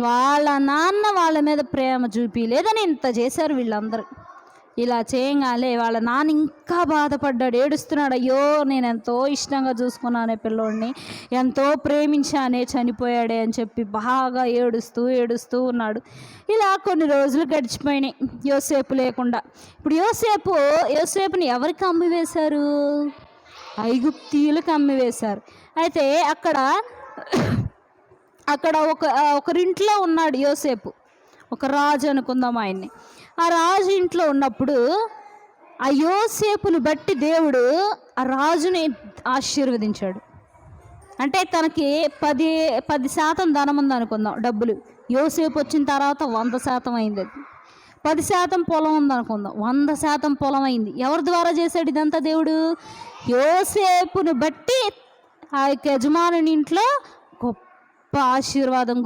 వాళ్ళ నాన్న వాళ్ళ మీద ప్రేమ చూపిలేదని ఇంత చేశారు వీళ్ళందరూ. ఇలా చేయంగానే వాళ్ళ నాన్న ఇంకా బాధపడ్డాడు, ఏడుస్తున్నాడు. అయ్యో, నేను ఎంతో ఇష్టంగా చూసుకున్నానే పిల్లోడిని, ఎంతో ప్రేమించానే, చనిపోయాడే అని చెప్పి బాగా ఏడుస్తూ ఏడుస్తూ ఉన్నాడు. ఇలా కొన్ని రోజులు గడిచిపోయినాయి యోసేపు లేకుండా. ఇప్పుడు యోసేపుని ఎవరికి అమ్మివేశారు? ఐగుప్తీయులకు అమ్మివేశారు. అయితే అక్కడ ఒకరింట్లో ఉన్నాడు యోసేపు, ఒక రాజు అనుకుందాం ఆయన్ని. ఆ రాజు ఇంట్లో ఉన్నప్పుడు ఆ యోసేపుని బట్టి దేవుడు ఆ రాజుని ఆశీర్వదించాడు. అంటే తనకి 10% ధనం ఉంది అనుకుందాం, డబ్బులు. యోసేపు వచ్చిన తర్వాత 100% అయింది. అది 10% పొలం ఉందనుకుందాం, 100% పొలం అయింది. ఎవరి ద్వారా చేశాడు ఇదంతా? దేవుడు. యోసేపుని బట్టి ఆ యొక్క యజమానుని ఇంట్లో గొప్ప ఆశీర్వాదం